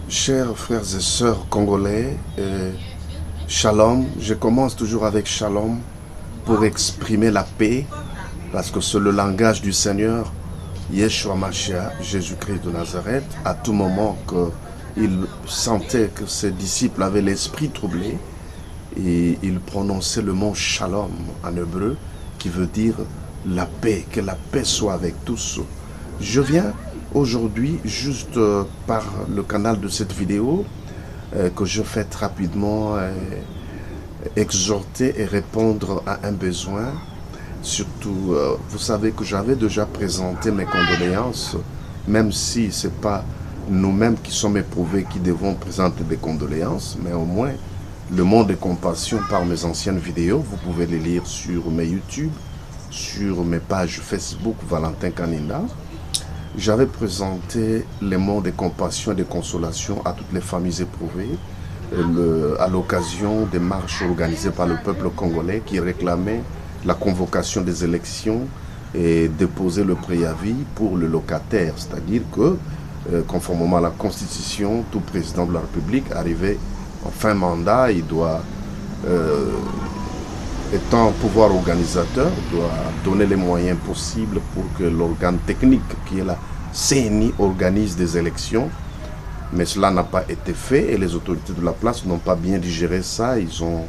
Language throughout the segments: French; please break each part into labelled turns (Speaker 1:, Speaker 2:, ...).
Speaker 1: Chers frères et sœurs congolais, Shalom, je commence toujours avec Shalom pour exprimer la paix, parce que c'est le langage du Seigneur, Yeshua Mashiach, Jésus-Christ de Nazareth. À tout moment qu'il sentait que ses disciples avaient l'esprit troublé, et il prononçait le mot Shalom en hébreu, qui veut dire la paix, que la paix soit avec tous. Je viens aujourd'hui, juste par le canal de cette vidéo, que je fais rapidement, exhorter et répondre à un besoin. Surtout, vous savez que j'avais déjà présenté mes condoléances, même si ce n'est pas nous-mêmes qui sommes éprouvés qui devons présenter des condoléances, mais au moins le monde de compassion par mes anciennes vidéos, vous pouvez les lire sur mes YouTube, sur mes pages Facebook, Valentin Kaninda. J'avais présenté les mots de compassion et de consolation à toutes les familles éprouvées à l'occasion des marches organisées par le peuple congolais qui réclamait la convocation des élections et déposer le préavis pour le locataire. C'est-à-dire que, conformément à la Constitution, tout président de la République arrivé en fin mandat, il doit, étant pouvoir organisateur, doit donner les moyens possibles pour que l'organe technique, qui est la CNI, organise des élections. Mais cela n'a pas été fait et les autorités de la place n'ont pas bien digéré ça. Ils ont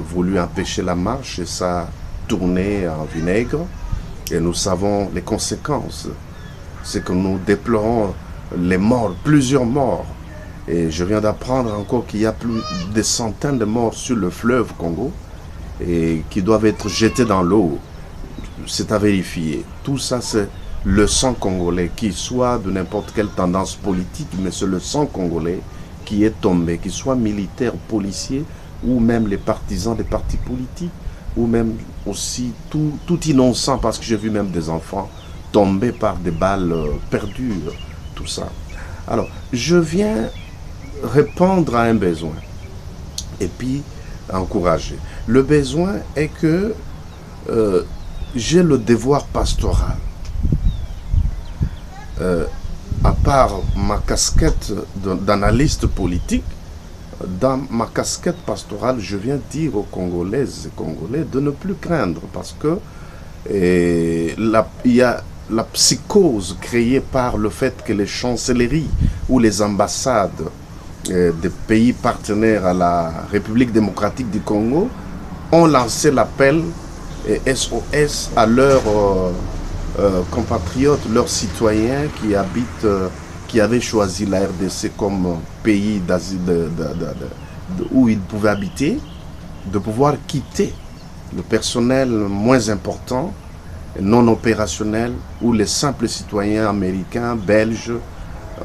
Speaker 1: voulu empêcher la marche et ça a tourné en vinaigre. Et nous savons les conséquences. C'est que nous déplorons les morts, plusieurs morts. Et je viens d'apprendre encore qu'il y a plus de centaines de morts sur le fleuve Congo et qui doivent être jetés dans l'eau. C'est à vérifier. Tout ça, c'est le sang congolais, qui soit de n'importe quelle tendance politique, mais c'est le sang congolais qui est tombé, qu'il soit militaire, policier, ou même les partisans des partis politiques, ou même aussi tout innocent, parce que j'ai vu même des enfants tomber par des balles perdues, tout ça. Alors, je viens répondre à un besoin, et puis encourager. Le besoin est que j'ai le devoir pastoral. À part ma casquette d'analyste politique, dans ma casquette pastorale, je viens dire aux Congolaises et Congolais de ne plus craindre, parce que il y a la psychose créée par le fait que les chancelleries ou les ambassades des pays partenaires à la République démocratique du Congo ont lancé l'appel SOS à leurs compatriotes, leurs citoyens qui habitent, qui avaient choisi la RDC comme pays où ils pouvaient habiter, de pouvoir quitter le personnel moins important, non opérationnel, où les simples citoyens américains, belges,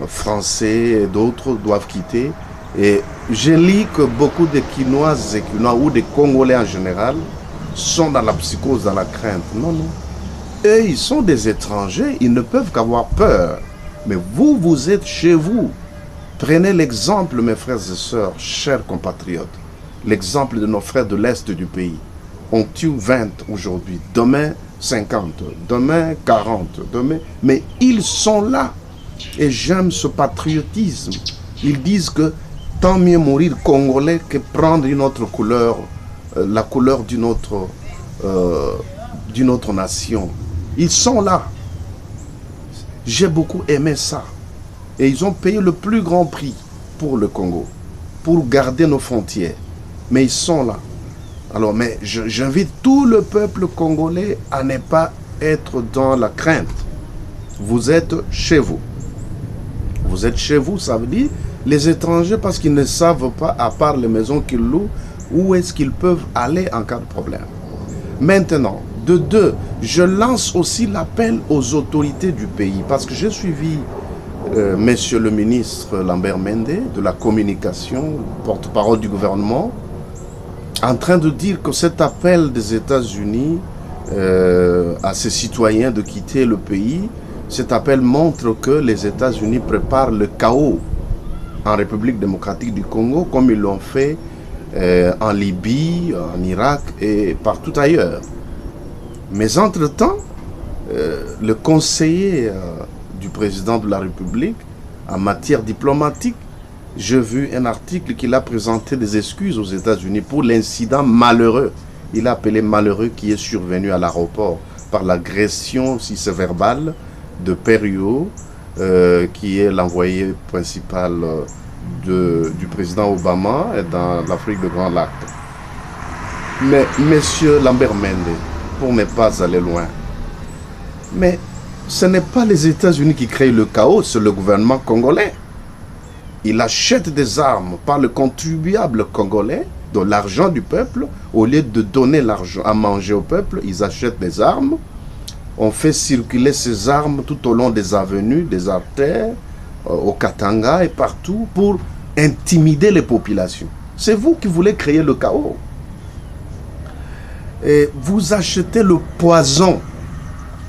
Speaker 1: français et d'autres doivent quitter. Et je lis que beaucoup de Quinoises et Quinois ou des Congolais en général sont dans la psychose, dans la crainte. Non, non. Eux, ils sont des étrangers, ils ne peuvent qu'avoir peur. Mais vous, vous êtes chez vous. Prenez l'exemple, mes frères et sœurs, chers compatriotes, l'exemple de nos frères de l'Est du pays. On tue 20 aujourd'hui, demain 50, demain 40, demain... Mais ils sont là. Et j'aime ce patriotisme. Ils disent que tant mieux mourir congolais que prendre une autre couleur, la couleur d'une autre nation. Ils sont là. J'ai beaucoup aimé ça. Et ils ont payé le plus grand prix pour le Congo, pour garder nos frontières. Mais ils sont là. Alors, mais j'invite tout le peuple congolais à ne pas être dans la crainte. Vous êtes chez vous. Vous êtes chez vous, ça veut dire les étrangers, parce qu'ils ne savent pas, à part les maisons qu'ils louent, où est-ce qu'ils peuvent aller en cas de problème. Maintenant, de deux, je lance aussi l'appel aux autorités du pays, parce que j'ai suivi monsieur le ministre Lambert Mende, de la communication, porte-parole du gouvernement, en train de dire que cet appel des États-Unis à ses citoyens de quitter le pays, cet appel montre que les États-Unis préparent le chaos en République démocratique du Congo, comme ils l'ont fait en Libye, en Irak et partout ailleurs. Mais entre-temps, le conseiller du président de la République En matière diplomatique, j'ai vu un article qu'il a présenté des excuses aux États-Unis pour l'incident malheureux. Il a appelé malheureux qui est survenu à l'aéroport par l'agression, si c'est verbal, de Perriot, qui est l'envoyé principal du président Obama dans l'Afrique de Grand Lac. Mais, monsieur Lambert Mende, pour ne pas aller loin, mais ce n'est pas les États-Unis qui créent le chaos, c'est le gouvernement congolais. Il achète des armes par le contribuable congolais, de l'argent du peuple. Au lieu de donner l'argent à manger au peuple, ils achètent des armes. On fait circuler ces armes tout au long des avenues, des artères, au Katanga et partout pour intimider les populations. C'est vous qui voulez créer le chaos. Et vous achetez le poison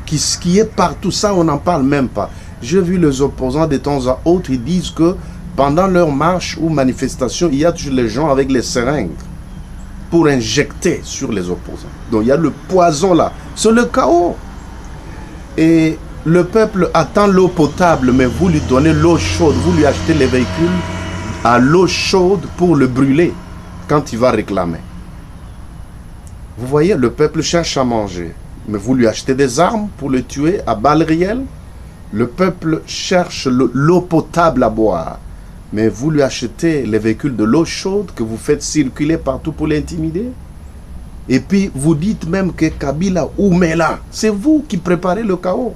Speaker 1: qui est partout. Ça, on n'en parle même pas. J'ai vu les opposants de temps à autre, ils disent que pendant leur marche ou manifestation, il y a toujours les gens avec les seringues pour injecter sur les opposants. Donc il y a le poison là. C'est le chaos. Et le peuple attend l'eau potable, mais vous lui donnez l'eau chaude. Vous lui achetez les véhicules à l'eau chaude pour le brûler quand il va réclamer. Vous voyez, le peuple cherche à manger, mais vous lui achetez des armes pour le tuer à balles réelles. Le peuple cherche l'eau potable à boire, mais vous lui achetez les véhicules de l'eau chaude que vous faites circuler partout pour l'intimider. Et puis vous dites même que Kabila ou Mela, c'est vous qui préparez le chaos.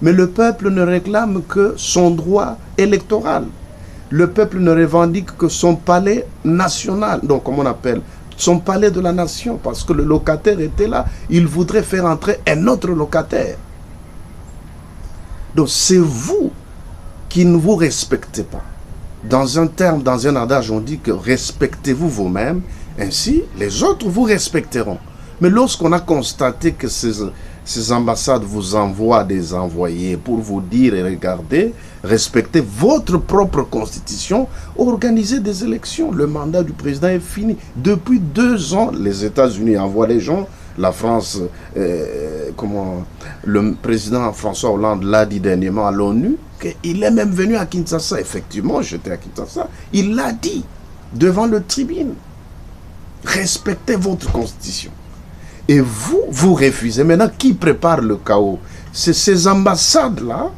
Speaker 1: Mais le peuple ne réclame que son droit électoral. Le peuple ne revendique que son palais national, donc comme on appelle, son palais de la nation, parce que le locataire était là, il voudrait faire entrer un autre locataire. Donc c'est vous qui ne vous respectez pas. Dans un terme, dans un adage, on dit que respectez-vous vous-même, ainsi les autres vous respecteront. Mais lorsqu'on a constaté que ces ambassades vous envoient des envoyés pour vous dire et regarder, respectez votre propre constitution, organisez des élections. Le mandat du président est fini. Depuis 2 ans, les États-Unis envoient les gens. La France, le président François Hollande l'a dit dernièrement à l'ONU, qu'il est même venu à Kinshasa. Effectivement, j'étais à Kinshasa. Il l'a dit devant le tribune. Respectez votre constitution. Et vous, vous refusez. Maintenant, qui prépare le chaos? C'est ces ambassades-là,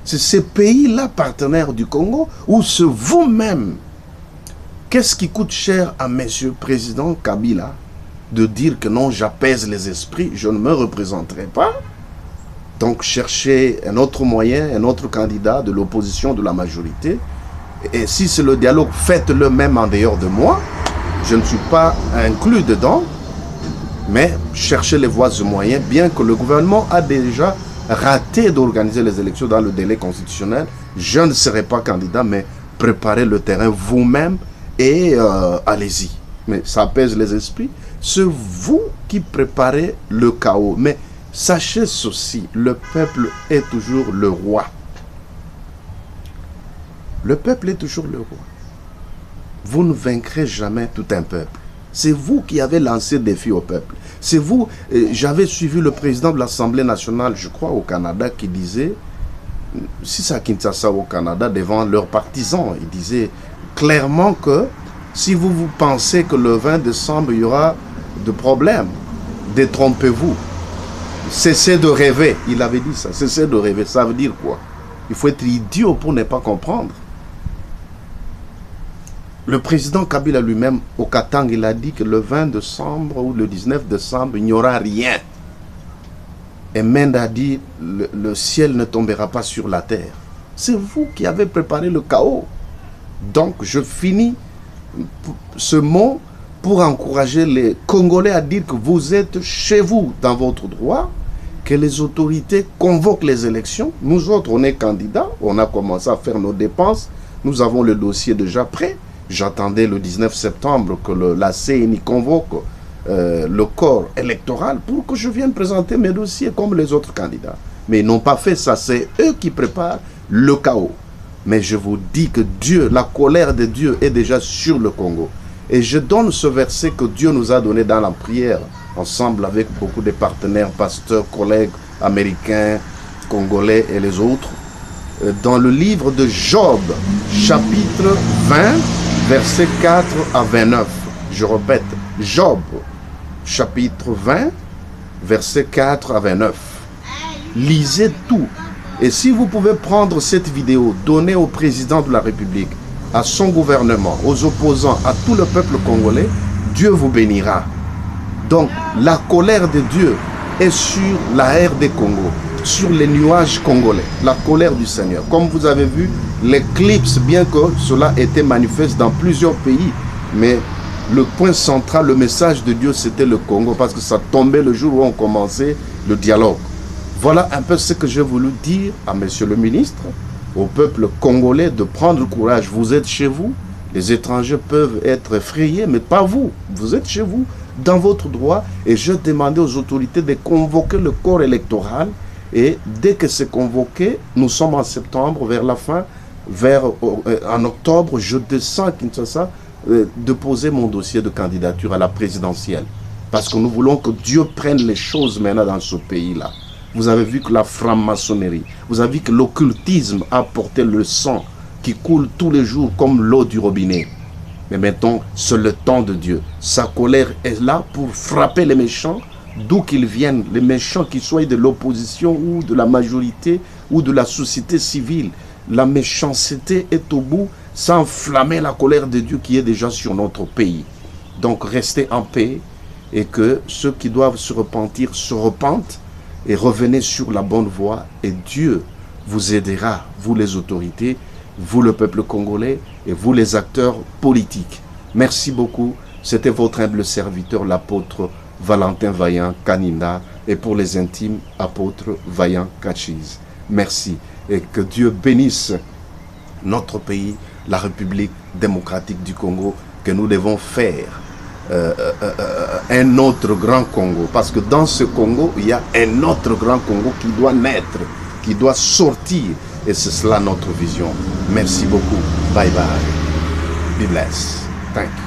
Speaker 1: c'est ces pays-là partenaires du Congo, ou c'est vous-même? Qu'est-ce qui coûte cher à monsieur président Kabila de dire que non, j'apaise les esprits, je ne me représenterai pas? Donc cherchez un autre moyen, un autre candidat de l'opposition, de la majorité. Et si c'est le dialogue, faites-le même en dehors de moi. Je ne suis pas inclus dedans. Mais cherchez les voies et moyens, bien que le gouvernement a déjà raté d'organiser les élections dans le délai constitutionnel. Je ne serai pas candidat, mais préparez le terrain vous-même et allez-y. Mais ça apaise les esprits. C'est vous qui préparez le chaos. Mais sachez ceci, le peuple est toujours le roi. Le peuple est toujours le roi. Vous ne vaincrez jamais tout un peuple. C'est vous qui avez lancé le défi au peuple. C'est vous, j'avais suivi le président de l'Assemblée nationale, je crois au Canada, qui disait, si c'est à Kinshasa au Canada, devant leurs partisans, il disait clairement que si vous pensez que le 20 décembre, il y aura de problèmes, détrompez-vous. Cessez de rêver. Il avait dit ça, cessez de rêver. Ça veut dire quoi? Il faut être idiot pour ne pas comprendre. Le président Kabila lui-même, au Katanga, il a dit que le 20 décembre ou le 19 décembre, il n'y aura rien. Et Mende a dit, le ciel ne tombera pas sur la terre. C'est vous qui avez préparé le chaos. Donc, je finis ce mot pour encourager les Congolais à dire que vous êtes chez vous, dans votre droit, que les autorités convoquent les élections. Nous autres, on est candidats, on a commencé à faire nos dépenses, nous avons le dossier déjà prêt. J'attendais le 19 septembre que la CENI convoque le corps électoral pour que je vienne présenter mes dossiers comme les autres candidats. Mais ils n'ont pas fait ça, c'est eux qui préparent le chaos. Mais je vous dis que Dieu, la colère de Dieu est déjà sur le Congo. Et je donne ce verset que Dieu nous a donné dans la prière, ensemble avec beaucoup de partenaires, pasteurs, collègues américains, congolais et les autres. dans le livre de Job, chapitre 20, versets 4 à 29. Je répète, Job, chapitre 20, versets 4 à 29. Lisez tout. Et si vous pouvez prendre cette vidéo, donner au président de la République, à son gouvernement, aux opposants, à tout le peuple congolais, Dieu vous bénira. Donc, la colère de Dieu est sur la RD Congo, sur les nuages congolais, la colère du Seigneur. Comme vous avez vu, l'éclipse, bien que cela était manifeste dans plusieurs pays, mais le point central, le message de Dieu, c'était le Congo, parce que ça tombait le jour où on commençait le dialogue. Voilà un peu ce que j'ai voulu dire à monsieur le ministre, au peuple congolais de prendre courage. Vous êtes chez vous, les étrangers peuvent être effrayés, mais pas vous. Vous êtes chez vous, dans votre droit, et je demandais aux autorités de convoquer le corps électoral, et dès que c'est convoqué, nous sommes en septembre, vers la fin, en octobre, je descends à Kinshasa, déposer mon dossier de candidature à la présidentielle. Parce que nous voulons que Dieu prenne les choses maintenant dans ce pays-là. Vous avez vu que la franc-maçonnerie, vous avez vu que l'occultisme a porté le sang qui coule tous les jours comme l'eau du robinet. Mais maintenant, c'est le temps de Dieu. Sa colère est là pour frapper les méchants, d'où qu'ils viennent, les méchants qui soient de l'opposition ou de la majorité ou de la société civile. La méchanceté est au bout, sans enflammer la colère de Dieu qui est déjà sur notre pays. Donc restez en paix et que ceux qui doivent se repentir se repentent et revenez sur la bonne voie et Dieu vous aidera, vous les autorités, vous le peuple congolais et vous les acteurs politiques. Merci beaucoup. C'était votre humble serviteur, l'apôtre Valentin Vaillant Kaninda, et pour les intimes, apôtre Vaillant Kachis. Merci et que Dieu bénisse notre pays, la République démocratique du Congo, que nous devons faire un autre grand Congo. Parce que dans ce Congo, il y a un autre grand Congo qui doit naître, qui doit sortir. Et c'est cela notre vision. Merci beaucoup. Bye bye. Be blessed. Thank you.